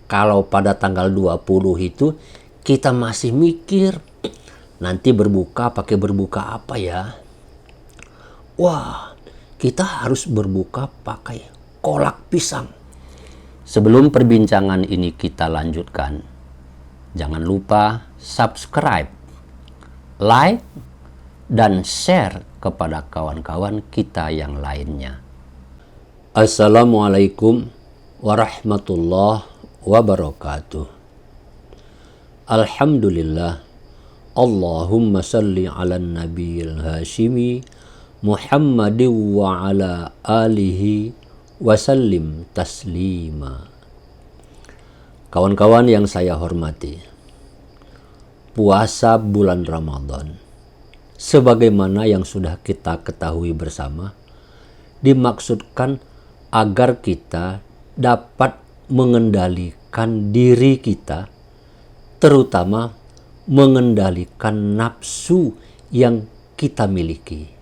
Kalau pada tanggal 20 itu kita masih mikir, nanti berbuka pakai berbuka apa ya? Wah, kita harus berbuka pakai kolak pisang. Sebelum perbincangan ini kita lanjutkan, jangan lupa subscribe, like, dan share kepada kawan-kawan kita yang lainnya. Assalamualaikum warahmatullahi wabarakatuh. Alhamdulillah. Allahumma salli ala nabiyil hashimi Muhammadin wa ala alihi wasallim taslima. Kawan-kawan yang saya hormati, puasa bulan Ramadan, sebagaimana yang sudah kita ketahui bersama, dimaksudkan agar kita dapat mengendalikan diri kita, terutama mengendalikan nafsu yang kita miliki.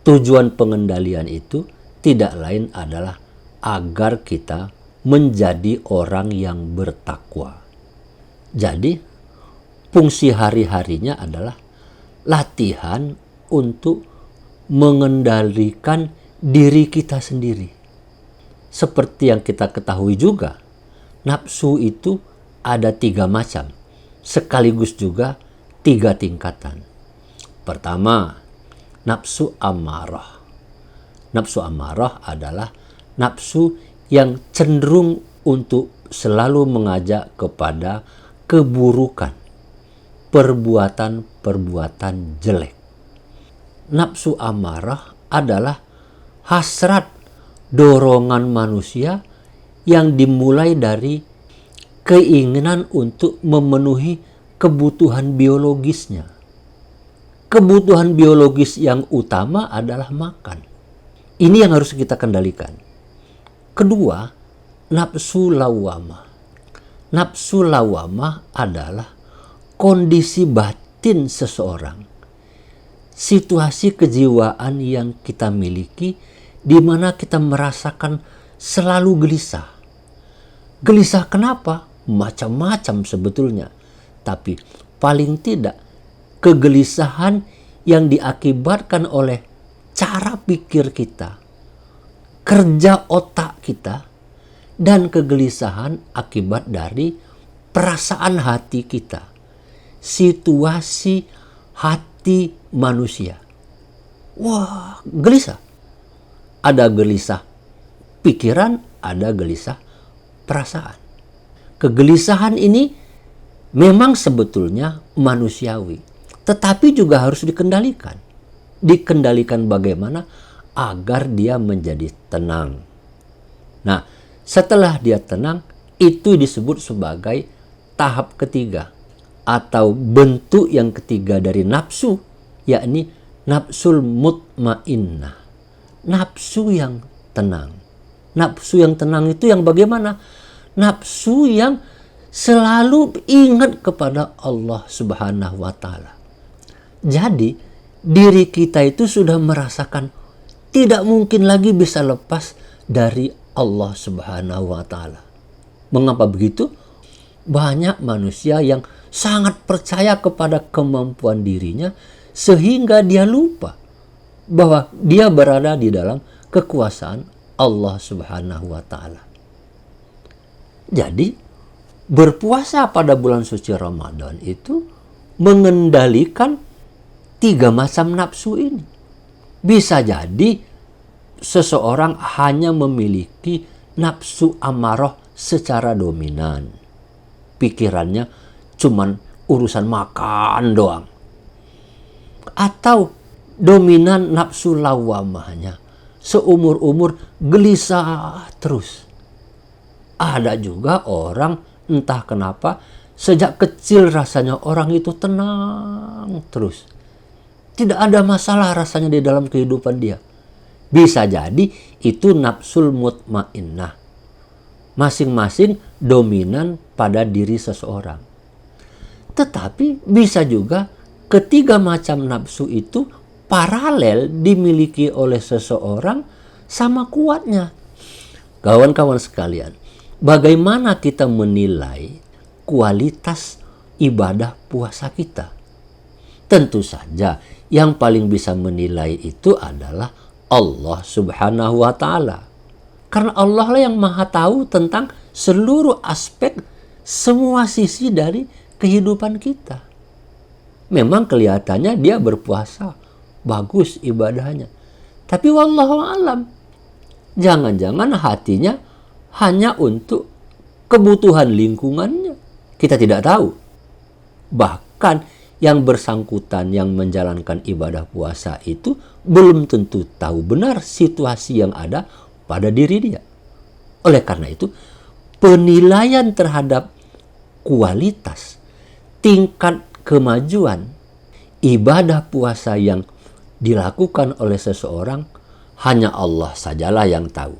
Tujuan pengendalian itu tidak lain adalah agar kita menjadi orang yang bertakwa. Jadi, fungsi hari-harinya adalah latihan untuk mengendalikan diri kita sendiri. Seperti yang kita ketahui juga, nafsu itu ada 3 macam, sekaligus juga 3 tingkatan. Pertama, nafsu amarah. Nafsu amarah adalah nafsu yang cenderung untuk selalu mengajak kepada keburukan, perbuatan-perbuatan jelek. Nafsu amarah adalah hasrat, dorongan manusia yang dimulai dari keinginan untuk memenuhi kebutuhan biologisnya. Kebutuhan biologis yang utama adalah makan. Ini yang harus kita kendalikan. Kedua, nafsu lawamah. Nafsu lawamah adalah kondisi batin seseorang, situasi kejiwaan yang kita miliki, di mana kita merasakan selalu gelisah. Gelisah kenapa? Macam-macam sebetulnya. Tapi paling tidak kegelisahan yang diakibatkan oleh cara pikir kita, kerja otak kita, dan kegelisahan akibat dari perasaan hati kita, situasi hati manusia. Wah, gelisah. Ada gelisah pikiran, ada gelisah perasaan. Kegelisahan ini memang sebetulnya manusiawi, tetapi juga harus dikendalikan. Dikendalikan bagaimana? Agar dia menjadi tenang. Nah, setelah dia tenang, itu disebut sebagai tahap ketiga atau bentuk yang ketiga dari nafsu, yakni nafsul mutmainnah. Nafsu yang tenang. Nafsu yang tenang itu yang bagaimana? Nafsu yang selalu ingat kepada Allah Subhanahu wa Ta'ala. Jadi, diri kita itu sudah merasakan tidak mungkin lagi bisa lepas dari Allah Subhanahu wa Ta'ala. Mengapa begitu? Banyak manusia yang sangat percaya kepada kemampuan dirinya sehingga dia lupa bahwa dia berada di dalam kekuasaan Allah Subhanahu wa Ta'ala. Jadi, berpuasa pada bulan suci Ramadan itu mengendalikan 3 macam nafsu ini. Bisa jadi seseorang hanya memiliki nafsu amarah secara dominan. Pikirannya cuman urusan makan doang. Atau dominan nafsu lawamahnya, seumur-umur gelisah terus. Ada juga orang entah kenapa sejak kecil rasanya orang itu tenang terus. Tidak ada masalah rasanya di dalam kehidupan dia. Bisa jadi itu nafsul mutmainnah. Masing-masing dominan pada diri seseorang. Tetapi bisa juga ketiga macam nafsu itu paralel dimiliki oleh seseorang sama kuatnya. Kawan-kawan sekalian, Bagaimana kita menilai kualitas ibadah puasa kita? Tentu saja yang paling bisa menilai itu adalah Allah Subhanahu wa Ta'ala. Karena Allah lah yang Maha tahu tentang seluruh aspek, semua sisi dari kehidupan kita. Memang kelihatannya dia berpuasa, bagus ibadahnya. Tapi wallahu alam, jangan-jangan hatinya hanya untuk kebutuhan lingkungannya. Kita tidak tahu. Bahkan yang bersangkutan yang menjalankan ibadah puasa itu belum tentu tahu benar situasi yang ada pada diri dia. Oleh karena itu, penilaian terhadap kualitas, tingkat kemajuan ibadah puasa yang dilakukan oleh seseorang hanya Allah sajalah yang tahu.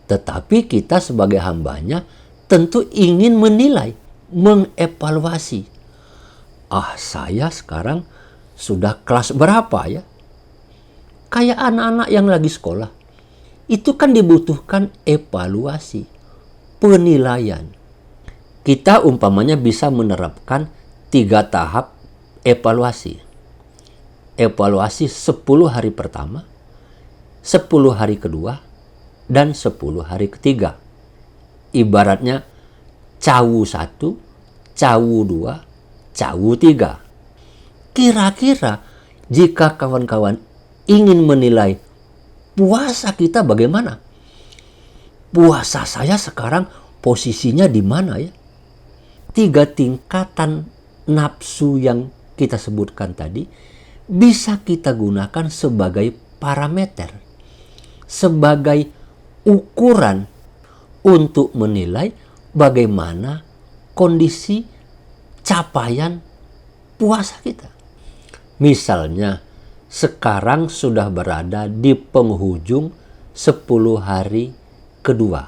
Tetapi kita sebagai hambanya tentu ingin menilai, mengevaluasi. Saya sekarang sudah kelas berapa ya? Kayak anak-anak yang lagi sekolah. Itu kan dibutuhkan evaluasi, penilaian. Kita umpamanya bisa menerapkan 3 tahap evaluasi. Evaluasi 10 hari pertama, 10 hari kedua, dan 10 hari ketiga. Ibaratnya cawu 1, cawu 2, cawu 3. Kira-kira jika kawan-kawan ingin menilai puasa kita bagaimana? Puasa saya sekarang posisinya di mana ya? 3 tingkatan nafsu yang kita sebutkan tadi bisa kita gunakan sebagai parameter, sebagai ukuran untuk menilai bagaimana kondisi capaian puasa kita. Misalnya, sekarang sudah berada di penghujung 10 hari kedua.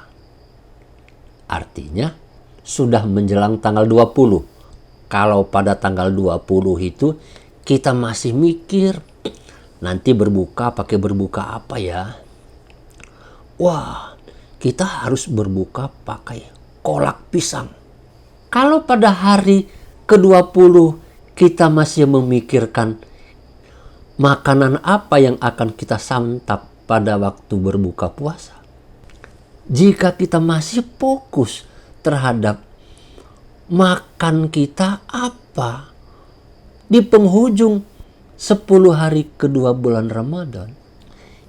Artinya, sudah menjelang tanggal 20. Kalau pada tanggal 20 itu kita masih mikir, nanti berbuka pakai berbuka apa ya? Wah, kita harus berbuka pakai kolak pisang. Kalau pada hari ke-20 kita masih memikirkan makanan apa yang akan kita santap pada waktu berbuka puasa. Jika kita masih fokus terhadap makan kita apa di penghujung 10 hari kedua bulan Ramadan,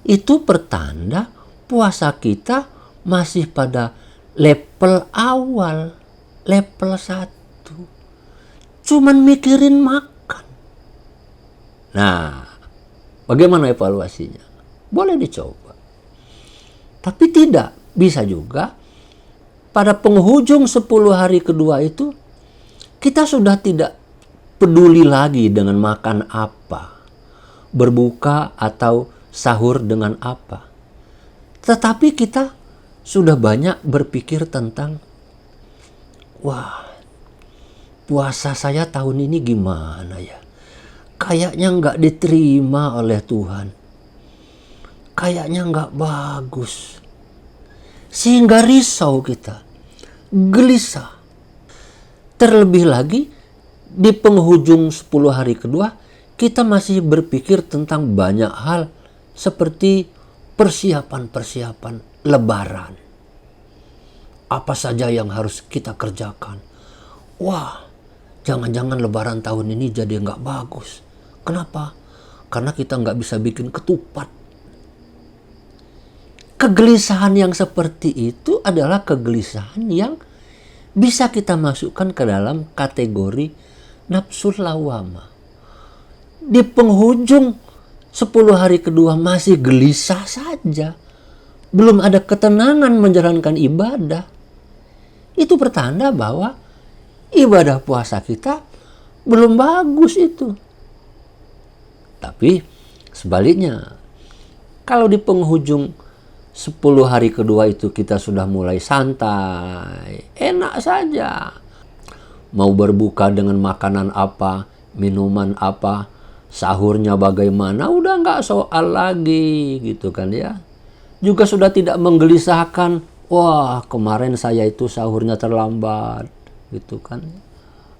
itu pertanda puasa kita masih pada level awal, level 1. Cuman mikirin makan. Nah, bagaimana evaluasinya? Boleh dicoba. Tapi tidak, bisa juga pada penghujung 10 hari kedua itu kita sudah tidak peduli lagi dengan makan apa, berbuka atau sahur dengan apa. Tetapi kita sudah banyak berpikir tentang, wah, puasa saya tahun ini gimana ya? Kayaknya nggak diterima oleh Tuhan. Kayaknya nggak bagus. Sehingga risau kita, gelisah. Terlebih lagi, di penghujung 10 hari kedua, kita masih berpikir tentang banyak hal seperti persiapan-persiapan Lebaran. Apa saja yang harus kita kerjakan? Wah, jangan-jangan Lebaran tahun ini jadi nggak bagus. Kenapa? Karena kita nggak bisa bikin ketupat. Kegelisahan yang seperti itu adalah kegelisahan yang bisa kita masukkan ke dalam kategori nafsu lawamah. Di penghujung 10 hari kedua masih gelisah saja. Belum ada ketenangan menjalankan ibadah. Itu pertanda bahwa ibadah puasa kita belum bagus itu. Tapi sebaliknya, kalau di penghujung 10 hari kedua itu kita sudah mulai santai, enak saja. Mau berbuka dengan makanan apa, minuman apa, sahurnya bagaimana, udah nggak soal lagi gitu kan ya. Juga sudah tidak menggelisahkan, wah kemarin saya itu sahurnya terlambat gitu kan,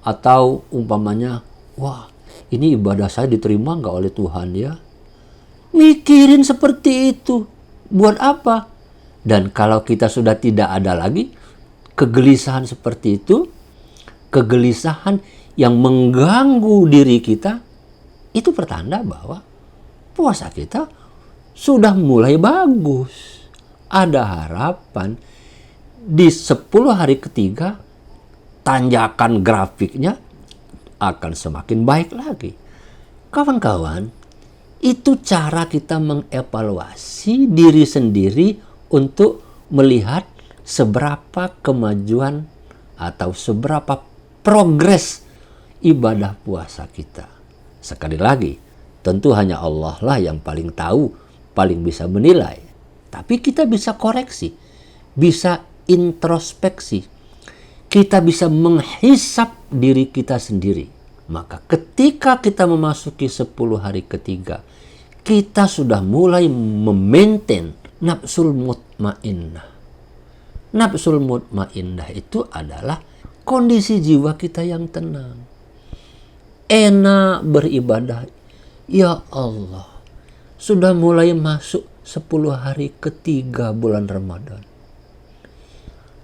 atau umpamanya wah ini ibadah saya diterima nggak oleh Tuhan ya. Mikirin seperti itu buat apa? Dan kalau kita sudah tidak ada lagi kegelisahan seperti itu, kegelisahan yang mengganggu diri kita, itu pertanda bahwa puasa kita sudah mulai bagus. Ada harapan di 10 hari ketiga tanjakan grafiknya akan semakin baik lagi. Kawan-kawan, itu cara kita mengevaluasi diri sendiri untuk melihat seberapa kemajuan atau seberapa progres ibadah puasa kita. Sekali lagi, tentu hanya Allah lah yang paling tahu, paling bisa menilai. Tapi kita bisa koreksi, bisa introspeksi, kita bisa menghisap diri kita sendiri. Maka ketika kita memasuki 10 hari ketiga, kita sudah mulai memaintain nafsul mutmainnah. Nafsul mutmainnah itu adalah kondisi jiwa kita yang tenang. Enak beribadah. Ya Allah, sudah mulai masuk 10 hari ketiga bulan Ramadan.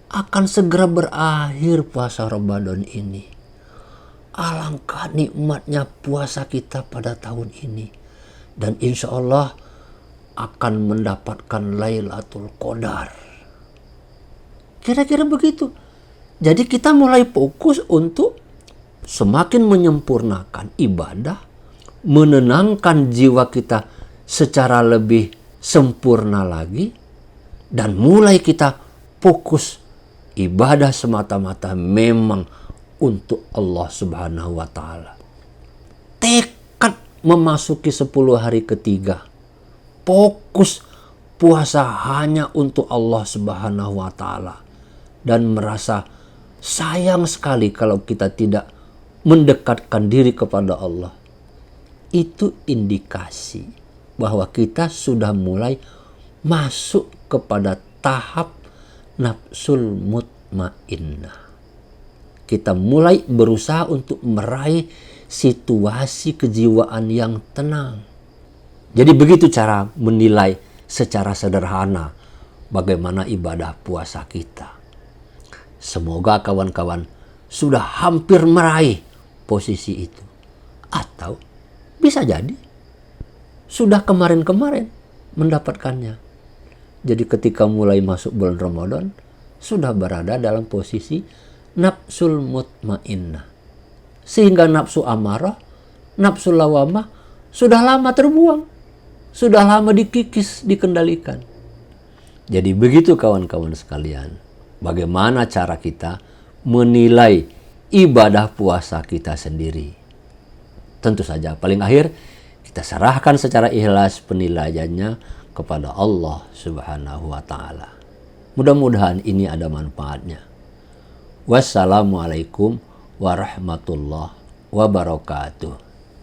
Akan segera berakhir puasa Ramadan ini. Alangkah nikmatnya puasa kita pada tahun ini. Dan insya Allah akan mendapatkan Lailatul Qadar. Kira-kira begitu. Jadi kita mulai fokus untuk semakin menyempurnakan ibadah, menenangkan jiwa kita secara lebih sempurna lagi, dan mulai kita fokus ibadah semata-mata memang untuk Allah Subhanahu wa Ta'ala. Tekad memasuki 10 hari ketiga, fokus puasa hanya untuk Allah Subhanahu wa Ta'ala, dan merasa sayang sekali kalau kita tidak mendekatkan diri kepada Allah. Itu indikasi bahwa kita sudah mulai masuk kepada tahap nafsul mutmainnah. Kita mulai berusaha untuk meraih situasi kejiwaan yang tenang. Jadi begitu cara menilai secara sederhana bagaimana ibadah puasa kita. Semoga kawan-kawan sudah hampir meraih posisi itu. Atau bisa jadi sudah kemarin-kemarin mendapatkannya. Jadi ketika mulai masuk bulan Ramadan, sudah berada dalam posisi nafsul mutmainnah. Sehingga nafsu amarah, nafsu lawamah sudah lama terbuang. Sudah lama dikikis, dikendalikan. Jadi begitu kawan-kawan sekalian. Bagaimana cara kita menilai ibadah puasa kita sendiri. Tentu saja paling akhir kita serahkan secara ikhlas penilaiannya kepada Allah Subhanahu wa Ta'ala. Mudah-mudahan ini ada manfaatnya. Wassalamualaikum warahmatullahi wabarakatuh.